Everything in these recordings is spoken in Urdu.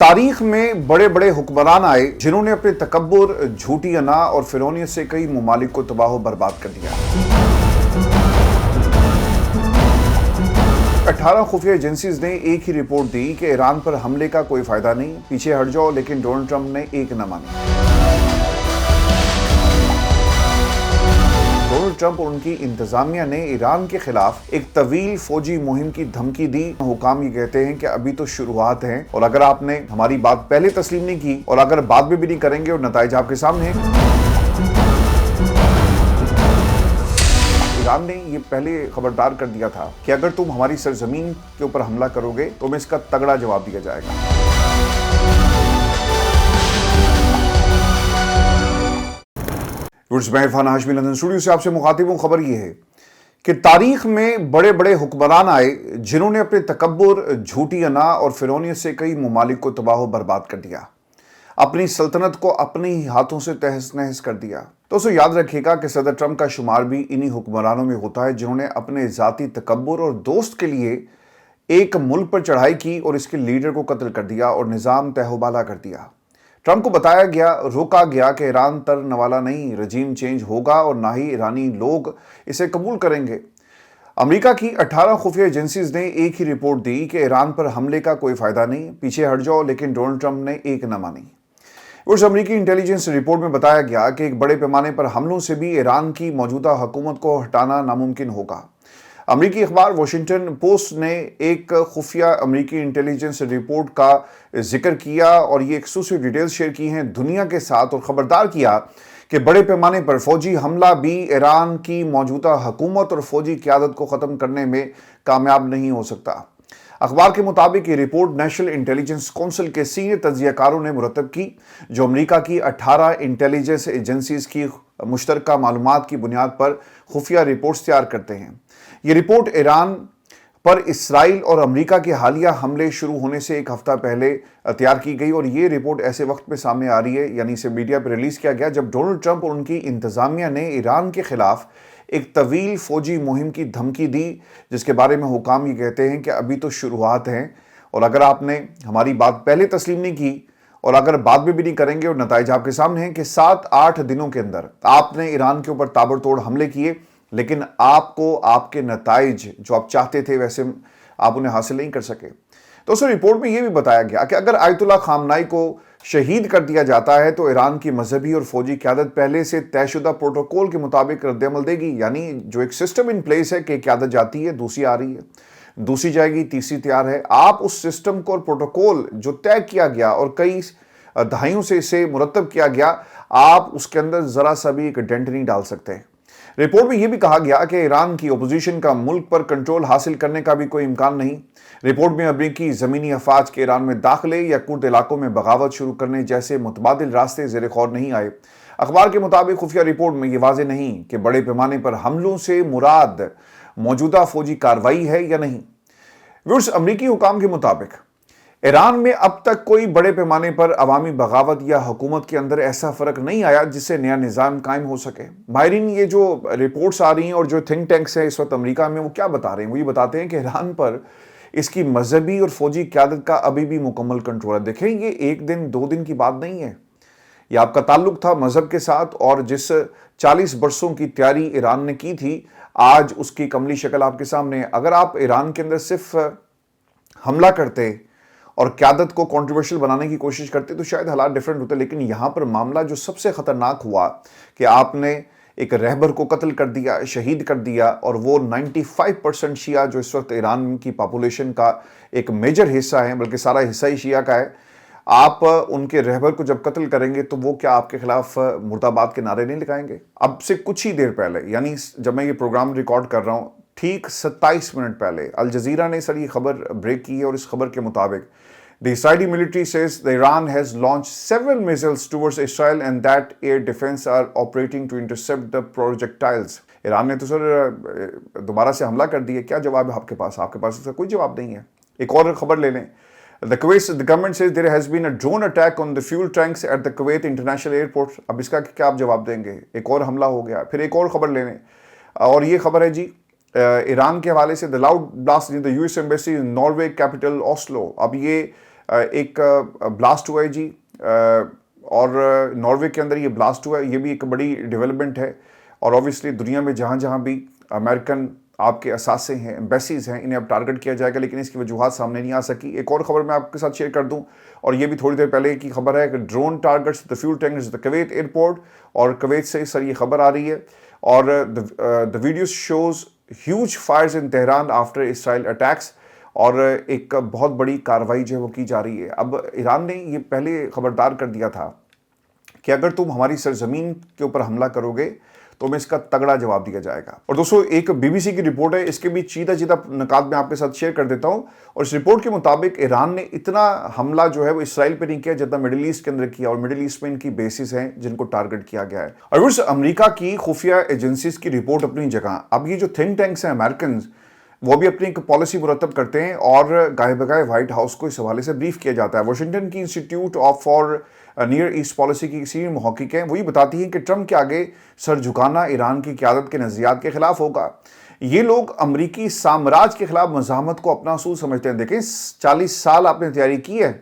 تاریخ میں بڑے بڑے حکمران آئے جنہوں نے اپنے تکبر، جھوٹی انا اور فرعونیت سے کئی ممالک کو تباہ و برباد کر دیا۔ 18 خفیہ ایجنسیز نے ایک ہی رپورٹ دی کہ ایران پر حملے کا کوئی فائدہ نہیں، پیچھے ہٹ جاؤ، لیکن ڈونلڈ ٹرمپ نے ایک نہ مانی۔ ڈونلڈ ٹرمپ اور ان کی انتظامیہ نے ایران کے خلاف ایک طویل فوجی مہم کی دھمکی دی۔ حکام یہ کہتے ہیں کہ ابھی تو شروعات ہیں، اور اگر آپ نے ہماری بات پہلے تسلیم نہیں کی اور اگر بعد میں بھی نہیں کریں گے اور نتائج آپ کے سامنے ہیں۔ ایران نے یہ پہلے خبردار کر دیا تھا کہ اگر تم ہماری سرزمین کے اوپر حملہ کرو گے تو ہمیں اس کا تگڑا جواب دیا جائے گا۔ میں عرفان ہاشمی لندن اسٹوڈیو سے آپ سے مخاطب ہوں۔ خبر یہ ہے کہ تاریخ میں بڑے بڑے حکمران آئے جنہوں نے اپنے تکبر، جھوٹی انا اور فرعونیت سے کئی ممالک کو تباہ و برباد کر دیا، اپنی سلطنت کو اپنے ہی ہاتھوں سے تہس نہس کر دیا۔ دوستو یاد رکھیے گا کہ صدر ٹرمپ کا شمار بھی انہی حکمرانوں میں ہوتا ہے جنہوں نے اپنے ذاتی تکبر اور دوست کے لیے ایک ملک پر چڑھائی کی اور اس کے لیڈر کو قتل کر دیا اور نظام تہہ و بالا کر دیا۔ ٹرمپ کو بتایا گیا، روکا گیا کہ ایران ترنے والا نہیں، رجیم چینج ہوگا اور نہ ہی ایرانی لوگ اسے قبول کریں گے۔ امریکہ کی 18 خفیہ ایجنسیز نے ایک ہی رپورٹ دی کہ ایران پر حملے کا کوئی فائدہ نہیں، پیچھے ہٹ جاؤ، لیکن ڈونلڈ ٹرمپ نے ایک نہ مانی۔ اس امریکی انٹیلیجنس رپورٹ میں بتایا گیا کہ ایک بڑے پیمانے پر حملوں سے بھی ایران کی موجودہ حکومت کو ہٹانا ناممکن ہوگا۔ امریکی اخبار واشنگٹن پوسٹ نے ایک خفیہ امریکی انٹیلیجنس رپورٹ کا ذکر کیا اور یہ ایکسکلوسیو ڈیٹیلز شیئر کی ہیں دنیا کے ساتھ، اور خبردار کیا کہ بڑے پیمانے پر فوجی حملہ بھی ایران کی موجودہ حکومت اور فوجی قیادت کو ختم کرنے میں کامیاب نہیں ہو سکتا۔ اخبار کے مطابق یہ رپورٹ نیشنل انٹیلیجنس کونسل کے سینئر تجزیہ کاروں نے مرتب کی، جو امریکہ کی 18 انٹیلیجنس ایجنسیز کی مشترکہ معلومات کی بنیاد پر خفیہ رپورٹس تیار کرتے ہیں۔ یہ رپورٹ ایران پر اسرائیل اور امریکہ کے حالیہ حملے شروع ہونے سے ایک ہفتہ پہلے تیار کی گئی، اور یہ رپورٹ ایسے وقت میں سامنے آ رہی ہے، یعنی اسے میڈیا پر ریلیز کیا گیا جب ڈونلڈ ٹرمپ اور ان کی انتظامیہ نے ایران کے خلاف ایک طویل فوجی مہم کی دھمکی دی، جس کے بارے میں حکام یہ کہتے ہیں کہ ابھی تو شروعات ہیں، اور اگر آپ نے ہماری بات پہلے تسلیم نہیں کی اور اگر بعد میں بھی نہیں کریں گے اور نتائج آپ کے سامنے ہیں کہ 7-8 دنوں کے اندر آپ نے ایران کے اوپر تابڑ توڑ حملے کیے، لیکن آپ کو آپ کے نتائج جو آپ چاہتے تھے ویسے آپ انہیں حاصل نہیں کر سکے۔ دوستو رپورٹ میں یہ بھی بتایا گیا کہ اگر آیت اللہ خامنائی کو شہید کر دیا جاتا ہے تو ایران کی مذہبی اور فوجی قیادت پہلے سے طے شدہ پروٹوکول کے مطابق رد عمل دے گی، یعنی جو ایک سسٹم ان پلیس ہے کہ قیادت جاتی ہے، دوسری آ رہی ہے، دوسری جائے گی، تیسری تیار ہے۔ آپ اس سسٹم کو اور پروٹوکول جو طے کیا گیا اور کئی دہائیوں سے اسے مرتب کیا گیا، آپ اس کے اندر ذرا سا بھی ایک ڈینٹ نہیں ڈال سکتے۔ رپورٹ میں یہ بھی کہا گیا کہ ایران کی اپوزیشن کا ملک پر کنٹرول حاصل کرنے کا بھی کوئی امکان نہیں۔ رپورٹ میں امریکی زمینی افواج کے ایران میں داخلے یا کرد علاقوں میں بغاوت شروع کرنے جیسے متبادل راستے زیر غور نہیں آئے۔ اخبار کے مطابق خفیہ رپورٹ میں یہ واضح نہیں کہ بڑے پیمانے پر حملوں سے مراد موجودہ فوجی کارروائی ہے یا نہیں۔ ویورز، امریکی حکام کے مطابق ایران میں اب تک کوئی بڑے پیمانے پر عوامی بغاوت یا حکومت کے اندر ایسا فرق نہیں آیا جس سے نیا نظام قائم ہو سکے۔ ماہرین یہ جو رپورٹس آ رہی ہیں اور جو تھنک ٹینکس ہیں اس وقت امریکہ میں، وہ کیا بتا رہے ہیں؟ وہ یہ بتاتے ہیں کہ ایران پر اس کی مذہبی اور فوجی قیادت کا ابھی بھی مکمل کنٹرول ہے۔ دیکھیں، یہ ایک دن 2 دن کی بات نہیں ہے، یہ آپ کا تعلق تھا مذہب کے ساتھ، اور جس 40 برسوں کی تیاری ایران نے کی تھی، آج اس کی کملی شکل آپ کے سامنے ہے۔ اگر آپ ایران کے اندر صرف حملہ کرتے اور قیادت کو کنٹروورشل بنانے کی کوشش کرتے تو شاید حالات ڈیفرنٹ ہوتے، لیکن یہاں پر معاملہ جو سب سے خطرناک ہوا کہ آپ نے ایک رہبر کو قتل کر دیا، شہید کر دیا، اور وہ 95% شیعہ جو اس وقت ایران کی پاپولیشن کا ایک میجر حصہ ہے، بلکہ سارا حصہ ہی شیعہ کا ہے، آپ ان کے رہبر کو جب قتل کریں گے تو وہ کیا آپ کے خلاف مرد آباد کے نعرے نہیں لگائیں گے؟ اب سے کچھ ہی دیر پہلے، یعنی جب میں یہ پروگرام ریکارڈ کر رہا ہوں، ٹھیک 27 منٹ پہلے الجزیرہ نے یہ خبر بریک کی ہے، اور اس خبر کے مطابق The Israeli military says that Iran has launched several missiles towards Israel and that air defense are operating to intercept the projectiles. Iran نے تو سر دوبارہ سے حملہ کر دیا، کیا جواب ہے آپ کے پاس؟ آپ کے پاس اس کا کوئی جواب نہیں ہے۔ ایک اور خبر لے لیں، The government says there has been a drone attack on the fuel tanks at the Kuwait International Airport. اب اس کا کیا آپ جواب دیں گے؟ ایک اور حملہ ہو گیا۔ پھر ایک اور خبر لے لیں، اور یہ خبر ہے جی ایران کے حوالے سے The loud blast in the US Embassy in Norway capital Oslo. اب یہ ایک بلاسٹ ہوا ہے جی، اور ناروے کے اندر یہ بلاسٹ ہوا ہے، یہ بھی ایک بڑی ڈیولپمنٹ ہے. اور اوبیسلی دنیا میں جہاں جہاں بھی امریکن آپ کے اثاثے ہیں، ایمبیسیز ہیں، انہیں اب ٹارگٹ کیا جائے گا، لیکن اس کی وجوہات سامنے نہیں آ سکی. ایک اور خبر میں آپ کے ساتھ شیئر کر دوں، اور یہ بھی تھوڑی دیر پہلے کی خبر ہے کہ drone targets the fuel tankers the Kuwait airport, اور کویت سے سر یہ خبر آ رہی ہے. اور the video shows huge fires in Tehran after Israel attacks, اور ایک بہت بڑی کارروائی جو ہے وہ کی جا رہی ہے. اب ایران نے یہ پہلے خبردار کر دیا تھا کہ اگر تم ہماری سرزمین کے اوپر حملہ کرو گے تو ہمیں اس کا تگڑا جواب دیا جائے گا. اور دوستو ایک بی بی سی کی رپورٹ ہے، اس کے بھی چیدہ نکات میں آپ کے ساتھ شیئر کر دیتا ہوں. اور اس رپورٹ کے مطابق ایران نے اتنا حملہ جو ہے وہ اسرائیل پہ نہیں کیا جتنا مڈل ایسٹ کے اندر کیا، اور مڈل ایسٹ میں ان کی بیسز ہیں جن کو ٹارگٹ کیا گیا ہے. اور امریکہ کی خفیہ ایجنسیز کی رپورٹ اپنی جگہ. اب یہ جو تھنک ٹینکس ہیں امریکنز، وہ بھی اپنی ایک پالیسی مرتب کرتے ہیں، اور گاہے بگاہے وائٹ ہاؤس کو اس حوالے سے بریف کیا جاتا ہے. واشنگٹن کی institute for Near East Policy کی سینئر محقق ہیں، وہی بتاتی ہیں کہ ٹرمپ کے آگے سر جھکانا ایران کی قیادت کے نظریات کے خلاف ہوگا. یہ لوگ امریکی سامراج کے خلاف مزاحمت کو اپنا اصول سمجھتے ہیں. دیکھیں 40 سال آپ نے تیاری کی ہے،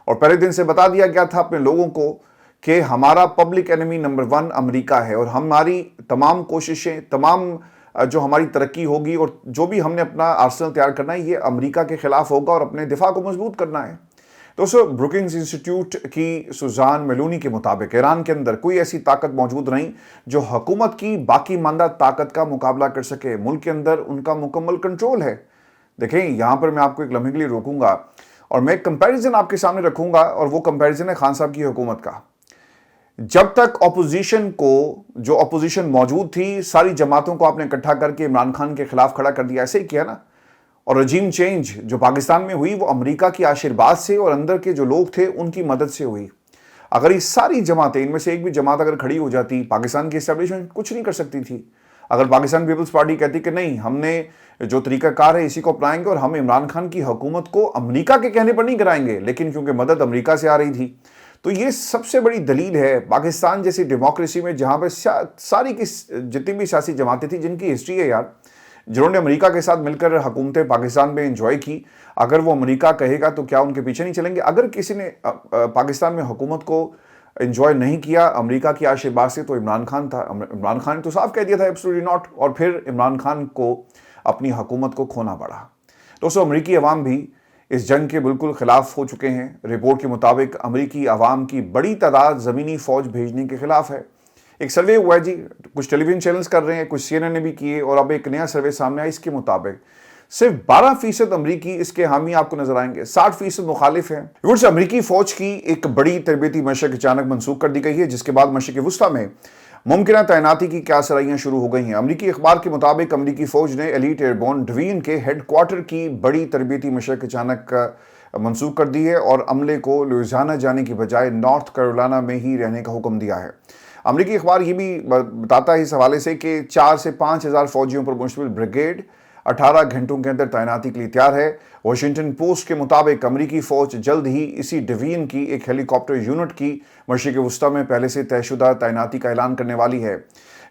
اور پہلے دن سے بتا دیا گیا تھا اپنے لوگوں کو کہ ہمارا پبلک انیمی نمبر 1 امریکہ ہے، اور ہماری تمام کوششیں، تمام جو ہماری ترقی ہوگی اور جو بھی ہم نے اپنا آرسنل تیار کرنا ہے، یہ امریکہ کے خلاف ہوگا اور اپنے دفاع کو مضبوط کرنا ہے. دوستو بروکنگز انسٹیٹیوٹ کی سوزان میلونی کے مطابق ایران کے اندر کوئی ایسی طاقت موجود نہیں جو حکومت کی باقی ماندہ طاقت کا مقابلہ کر سکے. ملک کے اندر ان کا مکمل کنٹرول ہے. دیکھیں یہاں پر میں آپ کو ایک لمحے کے لیے روکوں گا، اور میں ایک کمپیریزن آپ کے سامنے رکھوں گا، اور وہ کمپیریزن ہے خان صاحب کی حکومت کا. جب تک اپوزیشن کو، جو اپوزیشن موجود تھی، ساری جماعتوں کو آپ نے اکٹھا کر کے عمران خان کے خلاف کھڑا کر دیا، ایسے ہی کیا نا. اور رجیم چینج جو پاکستان میں ہوئی وہ امریکہ کی آشیرواد سے اور اندر کے جو لوگ تھے ان کی مدد سے ہوئی. اگر یہ ساری جماعتیں، ان میں سے ایک بھی جماعت اگر کھڑی ہو جاتی، پاکستان کی اسٹیبلشمنٹ کچھ نہیں کر سکتی تھی. اگر پاکستان پیپلز پارٹی کہتی کہ نہیں، ہم نے جو طریقہ کار ہے اسی کو اپنائیں گے، اور ہم عمران خان کی حکومت کو امریکہ کے کہنے پر نہیں کرائیں گے، لیکن کیونکہ مدد امریکہ سے آ رہی تھی. تو یہ سب سے بڑی دلیل ہے پاکستان جیسی ڈیموکریسی میں، جہاں پہ ساری کی جتنی بھی سیاسی جماعتیں تھیں جن کی ہسٹری ہے یار، جنہوں نے امریکہ کے ساتھ مل کر حکومتیں پاکستان میں انجوائے کی، اگر وہ امریکہ کہے گا تو کیا ان کے پیچھے نہیں چلیں گے؟ اگر کسی نے پاکستان میں حکومت کو انجوائے نہیں کیا امریکہ کی آشیرواد سے تو عمران خان تھا. عمران خان نے تو صاف کہہ دیا تھا ایبسولوٹلی ناٹ، اور پھر عمران خان کو اپنی حکومت کو کھونا پڑا. دوستو امریکی عوام بھی اس جنگ کے بالکل خلاف ہو چکے ہیں. رپورٹ کے مطابق امریکی عوام کی بڑی تعداد زمینی فوج بھیجنے کے خلاف ہے. ایک سروے ہوا ہے جی، کچھ ٹیلی ویژن چینلز کر رہے ہیں، کچھ CNN نے بھی کیے، اور اب ایک نیا سروے سامنے آیا. اس کے مطابق صرف 12% امریکی اس کے حامی آپ کو نظر آئیں گے، 60% مخالف ہیں. امریکی فوج کی ایک بڑی تربیتی مشق اچانک منسوخ کر دی گئی ہے، جس کے بعد مشرق وسطیٰ میں ممکنہ تعیناتی کی کیا سرائیاں شروع ہو گئی ہیں. امریکی اخبار کے مطابق امریکی فوج نے ایلیٹ ایئربورن ڈویژن کے ہیڈ کوارٹر کی بڑی تربیتی مشق اچانک منسوخ کر دی ہے، اور عملے کو لوئزیانا جانے کی بجائے نارتھ کیرولینا میں ہی رہنے کا حکم دیا ہے. امریکی اخبار یہ بھی بتاتا ہے اس حوالے سے کہ 4 سے 5 ہزار فوجیوں پر مشتمل بریگیڈ 18 گھنٹوں کے اندر تعیناتی کے لیے تیار ہے. واشنگٹن پوسٹ کے مطابق امریکی فوج جلد ہی اسی ڈویژن کی ایک ہیلی کاپٹر یونٹ کی مشرق وسطیٰ میں پہلے سے طے شدہ تعیناتی کا اعلان کرنے والی ہے.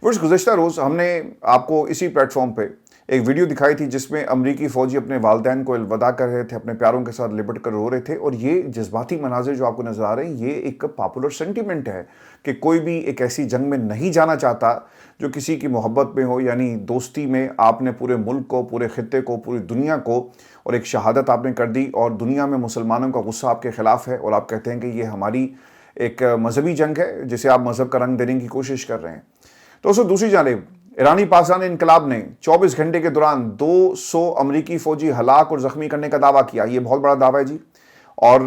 گزشتہ روز ہم نے آپ کو اسی پلیٹ فارم پہ ایک ویڈیو دکھائی تھی جس میں امریکی فوجی اپنے والدین کو الوداع کر رہے تھے، اپنے پیاروں کے ساتھ لپٹ کر رو رہے تھے. اور یہ جذباتی مناظر جو آپ کو نظر آ رہے ہیں، یہ ایک پاپولر سینٹیمنٹ ہے کہ کوئی بھی ایک ایسی جنگ میں نہیں جانا چاہتا جو کسی کی محبت میں ہو. یعنی دوستی میں آپ نے پورے ملک کو، پورے خطے کو، پوری دنیا کو، اور ایک شہادت آپ نے کر دی، اور دنیا میں مسلمانوں کا غصہ آپ کے خلاف ہے، اور آپ کہتے ہیں کہ یہ ہماری ایک مذہبی جنگ ہے جسے آپ مذہب کا رنگ دینے کی کوشش کر رہے ہیں. تو دوسری جانب ایرانی پاکستان انقلاب نے 24 گھنٹے کے دوران 200 امریکی فوجی ہلاک اور زخمی کرنے کا دعویٰ کیا. یہ بہت بڑا دعویٰ ہے جی، اور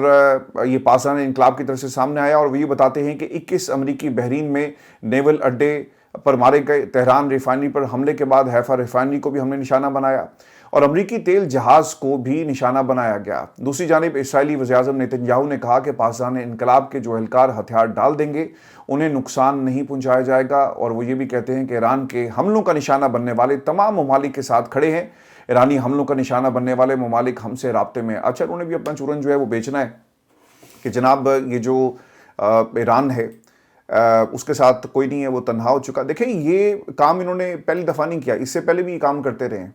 یہ پاکستان انقلاب کی طرف سے سامنے آیا. اور وہ یہ بتاتے ہیں کہ 21 امریکی بحرین میں نیول اڈے پر مارے گئے. تہران ریفائنری پر حملے کے بعد حیفا ریفائنری کو بھی ہم نے نشانہ بنایا، اور امریکی تیل جہاز کو بھی نشانہ بنایا گیا. دوسری جانب اسرائیلی وزیراعظم نیتن یاہو نے کہا کہ پاکستان انقلاب کے جو اہلکار ہتھیار ڈال دیں گے انہیں نقصان نہیں پہنچایا جائے گا. اور وہ یہ بھی کہتے ہیں کہ ایران کے حملوں کا نشانہ بننے والے تمام ممالک کے ساتھ کھڑے ہیں. ایرانی حملوں کا نشانہ بننے والے ممالک ہم سے رابطے میں. اچھا، انہوں نے بھی اپنا چورن جو ہے وہ بیچنا ہے کہ جناب یہ جو ایران ہے اس کے ساتھ کوئی نہیں ہے، وہ تنہا ہو چکا. دیکھیں یہ کام انہوں نے پہلی دفعہ نہیں کیا، اس سے پہلے بھی یہ کام کرتے رہے ہیں.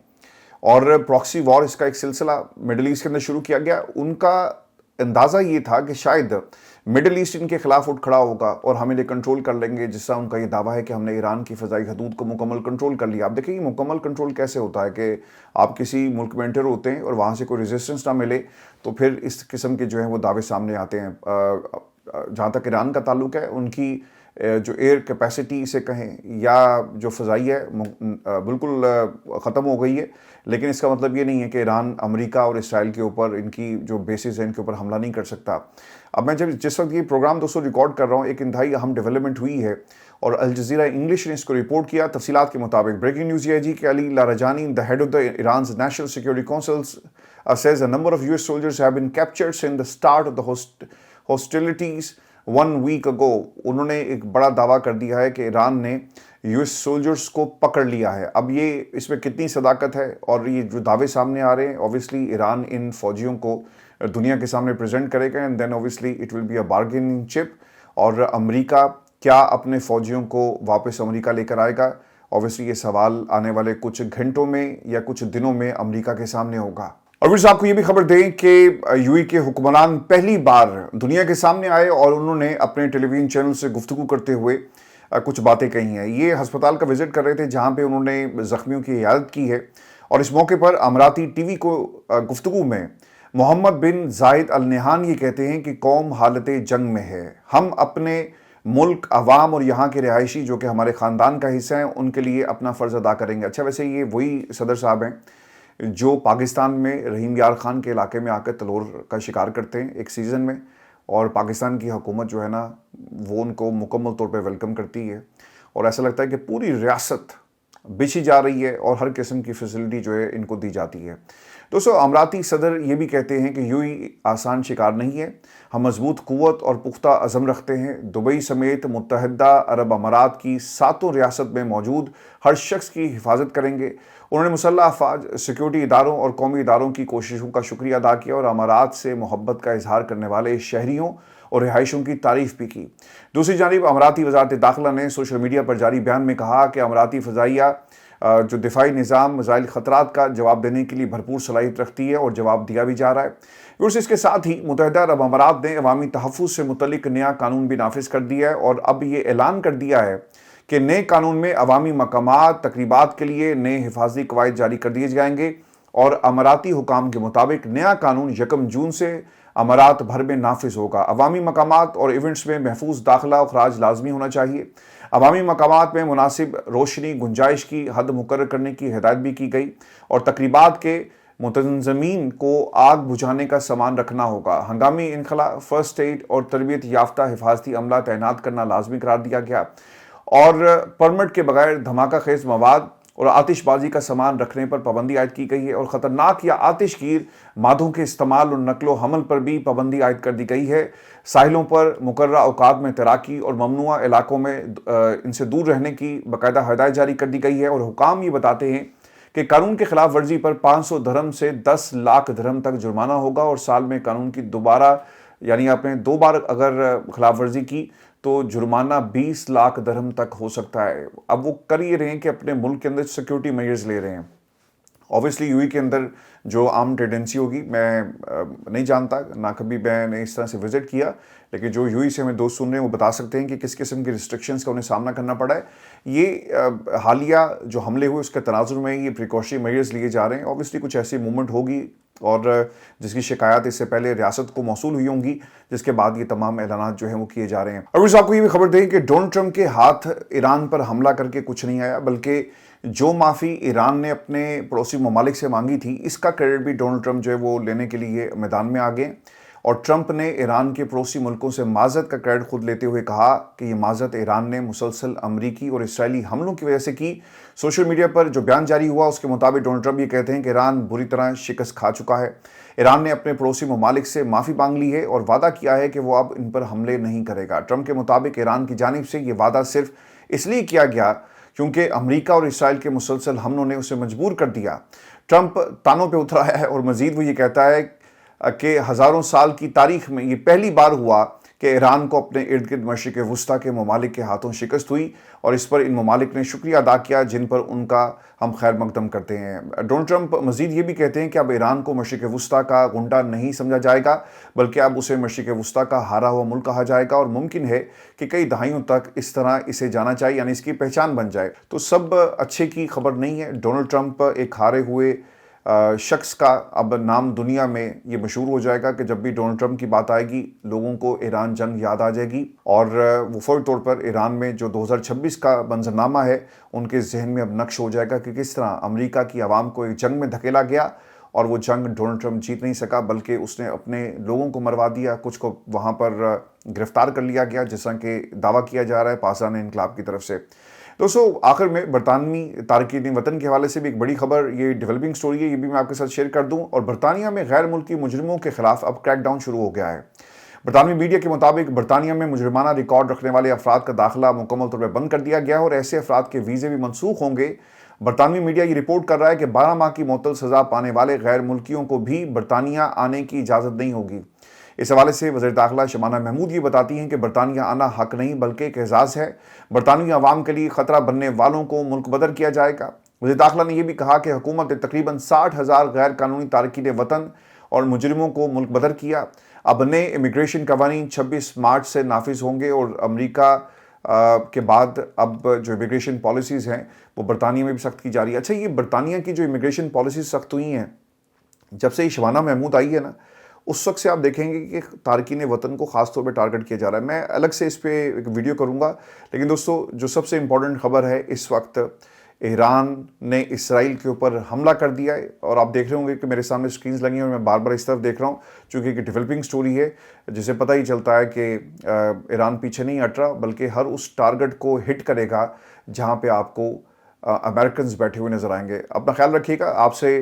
اور پراکسی وار اس کا ایک سلسلہ مڈل ایسٹ کے اندر شروع کیا گیا. ان کا اندازہ یہ تھا کہ شاید مڈل ایسٹ ان کے خلاف اٹھ کھڑا ہوگا اور ہم انہیں کنٹرول کر لیں گے، جس طرح ان کا یہ دعویٰ ہے کہ ہم نے ایران کی فضائی حدود کو مکمل کنٹرول کر لیا۔ آپ دیکھیں یہ مکمل کنٹرول کیسے ہوتا ہے کہ آپ کسی ملک میں انٹر ہوتے ہیں اور وہاں سے کوئی ریزسٹنس نہ ملے تو پھر اس قسم کے جو ہیں وہ دعوے سامنے آتے ہیں۔ جہاں تک ایران کا تعلق ہے، ان کی جو ایئر کیپیسٹی سے کہیں یا جو فضائی ہے بالکل ختم ہو گئی ہے، لیکن اس کا مطلب یہ نہیں ہے کہ ایران امریکہ اور اسرائیل کے اوپر ان کی جو بیسز ہیں ان کے اوپر حملہ نہیں کر سکتا۔ اب میں جس وقت یہ پروگرام دوستوں ریکارڈ کر رہا ہوں، ایک انتہائی اہم ڈیولپمنٹ ہوئی ہے اور الجزیرہ انگلش نے اس کو رپورٹ کیا۔ تفصیلات کے مطابق بریکنگ نیوز یہ ہے جی کہ علی Larijani, the head of the Iran's National Security Council, says a number of US soldiers have been captured since the start of the hostilities 1 week ago۔ انہوں نے ایک بڑا دعویٰ کر دیا ہے کہ ایران نے US سولجرز کو پکڑ لیا ہے۔ اب یہ اس میں کتنی صداقت ہے اور یہ جو دعوے سامنے آ رہے ہیں، obviously ایران ان فوجیوں کو دنیا کے سامنے پریزنٹ کرے گا، and then obviously it will be a bargaining chip۔ اور امریکہ کیا اپنے فوجیوں کو واپس امریکہ لے کر آئے گا؟ obviously یہ سوال آنے والے کچھ گھنٹوں میں یا کچھ دنوں میں امریکہ کے سامنے ہوگا۔ اور پھر آپ کو یہ بھی خبر دیں کہ یو اے کے حکمران پہلی بار دنیا کے سامنے آئے اور انہوں نے اپنے ٹیلی ویژن چینل سے گفتگو کرتے ہوئے کچھ باتیں کہی ہیں۔ یہ ہسپتال کا وزٹ کر رہے تھے جہاں پہ انہوں نے زخمیوں کی عیادت کی ہے، اور اس موقع پر اماراتی ٹی وی کو گفتگو میں محمد بن زاید ال نہیان یہ کہتے ہیں کہ قوم حالت جنگ میں ہے، ہم اپنے ملک، عوام اور یہاں کے رہائشی جو کہ ہمارے خاندان کا حصہ ہیں ان کے لیے اپنا فرض ادا کریں گے۔ اچھا، ویسے یہ وہی صدر صاحب ہیں جو پاکستان میں رحیم یار خان کے علاقے میں آ کر تلور کا شکار کرتے ہیں ایک سیزن میں، اور پاکستان کی حکومت جو ہے نا وہ ان کو مکمل طور پہ ویلکم کرتی ہے، اور ایسا لگتا ہے کہ پوری ریاست بچھی جا رہی ہے اور ہر قسم کی فیسلٹی جو ہے ان کو دی جاتی ہے۔ دوستو، اماراتی صدر یہ بھی کہتے ہیں کہ یو اے آسان شکار نہیں ہے، ہم مضبوط قوت اور پختہ عزم رکھتے ہیں، دبئی سمیت متحدہ عرب امارات کی 7 ریاست میں موجود ہر شخص کی حفاظت کریں گے۔ انہوں نے مسلح افواج، سیکیورٹی اداروں اور قومی اداروں کی کوششوں کا شکریہ ادا کیا اور امارات سے محبت کا اظہار کرنے والے شہریوں اور رہائشیوں کی تعریف بھی کی۔ دوسری جانب اماراتی وزارت داخلہ نے سوشل میڈیا پر جاری بیان میں کہا کہ اماراتی فضائیہ جو دفاعی نظام میزائل خطرات کا جواب دینے کے لیے بھرپور صلاحیت رکھتی ہے اور جواب دیا بھی جا رہا ہے۔ اس کے ساتھ ہی متحدہ عرب امارات نے عوامی تحفظ سے متعلق نیا قانون بھی نافذ کر دیا ہے، اور اب یہ اعلان کر دیا ہے کہ نئے قانون میں عوامی مقامات، تقریبات کے لیے نئے حفاظتی قواعد جاری کر دیے جائیں گے، اور اماراتی حکام کے مطابق نیا قانون 1 جون سے امارات بھر میں نافذ ہوگا۔ عوامی مقامات اور ایونٹس میں محفوظ داخلہ و خراج لازمی ہونا چاہیے۔ عوامی مقامات میں مناسب روشنی گنجائش کی حد مقرر کرنے کی ہدایت بھی کی گئی، اور تقریبات کے منتظمین کو آگ بجھانے کا سامان رکھنا ہوگا۔ ہنگامی انخلا، فرسٹ ایڈ اور تربیت یافتہ حفاظتی عملہ تعینات کرنا لازمی قرار دیا گیا، اور پرمٹ کے بغیر دھماکہ خیز مواد اور آتش بازی کا سامان رکھنے پر پابندی عائد کی گئی ہے، اور خطرناک یا آتش گیر مادوں کے استعمال اور نقل و حمل پر بھی پابندی عائد کر دی گئی ہے۔ ساحلوں پر مقررہ اوقات میں تیراکی اور ممنوعہ علاقوں میں ان سے دور رہنے کی باقاعدہ ہدایت جاری کر دی گئی ہے، اور حکام یہ بتاتے ہیں کہ قانون کی خلاف ورزی پر 500 درہم سے 10 لاکھ درہم تک جرمانہ ہوگا، اور سال میں قانون کی دوبارہ یعنی آپ نے 2 بار اگر خلاف ورزی کی تو جرمانہ 20 لاکھ درہم تک ہو سکتا ہے۔ اب وہ کر یہ رہے ہیں کہ اپنے ملک کے اندر سیکیورٹی میجرز لے رہے ہیں۔ اوبیسلی یو اے کے اندر جو عام ٹینڈنسی ہوگی میں نہیں جانتا، نہ کبھی میں نے اس طرح سے وزٹ کیا، لیکن جو یو اے سے ہمیں دوست سن رہے ہیں وہ بتا سکتے ہیں کہ کس قسم کی ریسٹرکشنز کا انہیں سامنا کرنا پڑا ہے۔ یہ حالیہ جو حملے ہوئے اس کے تناظر میں یہ پریکاشنری میجرز لیے جا رہے ہیں۔ اوبیسلی کچھ ایسی موومنٹ ہوگی اور جس کی شکایات اس سے پہلے ریاست کو موصول ہوئی ہوں گی، جس کے بعد یہ تمام اعلانات جو ہیں وہ کیے جا رہے ہیں۔ اور آپ کو یہ بھی خبر دیں کہ ڈونلڈ ٹرمپ کے ہاتھ ایران پر حملہ کر کے کچھ نہیں آیا، بلکہ جو معافی ایران نے اپنے پڑوسی ممالک سے مانگی تھی اس کا کریڈٹ بھی ڈونلڈ ٹرمپ جو ہے وہ لینے کے لیے میدان میں آ گئے، اور ٹرمپ نے ایران کے پڑوسی ملکوں سے معذرت کا کریڈٹ خود لیتے ہوئے کہا کہ یہ معذرت ایران نے مسلسل امریکی اور اسرائیلی حملوں کی وجہ سے کی۔ سوشل میڈیا پر جو بیان جاری ہوا اس کے مطابق ڈونلڈ ٹرمپ یہ کہتے ہیں کہ ایران بری طرح شکست کھا چکا ہے، ایران نے اپنے پڑوسی ممالک سے معافی مانگ لی ہے اور وعدہ کیا ہے کہ وہ اب ان پر حملے نہیں کرے گا۔ ٹرمپ کے مطابق ایران کی جانب سے یہ وعدہ صرف اس لیے کیا گیا کیونکہ امریکہ اور اسرائیل کے مسلسل حملوں نے اسے مجبور کر دیا۔ ٹرمپ تانوں پہ اترا ہے اور مزید وہ یہ کہتا ہے کہ ہزاروں سال کی تاریخ میں یہ پہلی بار ہوا کہ ایران کو اپنے ارد گرد مشرق وسطیٰ کے ممالک کے ہاتھوں شکست ہوئی اور اس پر ان ممالک نے شکریہ ادا کیا جن پر ان کا ہم خیر مقدم کرتے ہیں۔ ڈونلڈ ٹرمپ مزید یہ بھی کہتے ہیں کہ اب ایران کو مشرق وسطیٰ کا غنڈہ نہیں سمجھا جائے گا بلکہ اب اسے مشرق وسطیٰ کا ہارا ہوا ملک کہا جائے گا، اور ممکن ہے کہ کئی دہائیوں تک اس طرح اسے جانا چاہیے، یعنی اس کی پہچان بن جائے۔ تو سب اچھے کی خبر نہیں ہے۔ ڈونلڈ ٹرمپ ایک ہارے ہوئے شخص کا اب نام دنیا میں یہ مشہور ہو جائے گا کہ جب بھی ڈونلڈ ٹرمپ کی بات آئے گی لوگوں کو ایران جنگ یاد آ جائے گی، اور وہ فوری طور پر ایران میں جو 2026 کا منظرنامہ ہے ان کے ذہن میں اب نقش ہو جائے گا کہ کس طرح امریکہ کی عوام کو ایک جنگ میں دھکیلا گیا اور وہ جنگ ڈونلڈ ٹرمپ جیت نہیں سکا بلکہ اس نے اپنے لوگوں کو مروا دیا، کچھ کو وہاں پر گرفتار کر لیا گیا جس طرح کہ دعویٰ کیا جا رہا ہے پاسداران انقلاب کی طرف سے۔ دوستو آخر میں برطانوی تارکین وطن کے حوالے سے بھی ایک بڑی خبر، یہ ڈیولپنگ سٹوری ہے، یہ بھی میں آپ کے ساتھ شیئر کر دوں۔ اور برطانیہ میں غیر ملکی مجرموں کے خلاف اب کریک ڈاؤن شروع ہو گیا ہے۔ برطانوی میڈیا کے مطابق برطانیہ میں مجرمانہ ریکارڈ رکھنے والے افراد کا داخلہ مکمل طور پر بند کر دیا گیا ہے اور ایسے افراد کے ویزے بھی منسوخ ہوں گے۔ برطانوی میڈیا یہ رپورٹ کر رہا ہے کہ 12 ماہ کی معطل سزا پانے والے غیر ملکیوں کو بھی برطانیہ آنے کی اجازت نہیں ہوگی۔ اس حوالے سے وزیر داخلہ شبانہ محمود یہ بتاتی ہیں کہ برطانیہ آنا حق نہیں بلکہ ایک اعزاز ہے، برطانوی عوام کے لیے خطرہ بننے والوں کو ملک بدر کیا جائے گا۔ وزیر داخلہ نے یہ بھی کہا کہ حکومت نے تقریباً 60,000 غیر قانونی تارکین وطن اور مجرموں کو ملک بدر کیا۔ اب نئے امیگریشن قوانین 26 مارچ سے نافذ ہوں گے اور امریکہ کے بعد اب جو امیگریشن پالیسیز ہیں وہ برطانیہ میں بھی سخت کی جا رہی ہے۔ اچھا، یہ برطانیہ کی جو امیگریشن پالیسیز سخت ہوئی ہیں جب سے یہ شبانہ محمود آئی ہے نا، اس وقت سے آپ دیکھیں گے کہ تارکین وطن کو خاص طور پہ ٹارگٹ کیا جا رہا ہے۔ میں الگ سے اس پہ ایک ویڈیو کروں گا، لیکن دوستو جو سب سے امپورٹنٹ خبر ہے اس وقت، ایران نے اسرائیل کے اوپر حملہ کر دیا ہے، اور آپ دیکھ رہے ہوں گے کہ میرے سامنے سکرینز لگی ہیں اور میں بار بار اس طرف دیکھ رہا ہوں چونکہ ایک ڈیولپنگ سٹوری ہے جسے پتہ ہی چلتا ہے کہ ایران پیچھے نہیں ہٹ رہا بلکہ ہر اس ٹارگٹ کو ہٹ کرے گا جہاں پہ آپ کو امریکنز بیٹھے ہوئے نظر آئیں گے۔ اپنا خیال رکھیے گا، آپ سے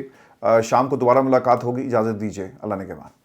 شام کو دوبارہ ملاقات ہوگی، اجازت دیجیے، اللہ نگہبان۔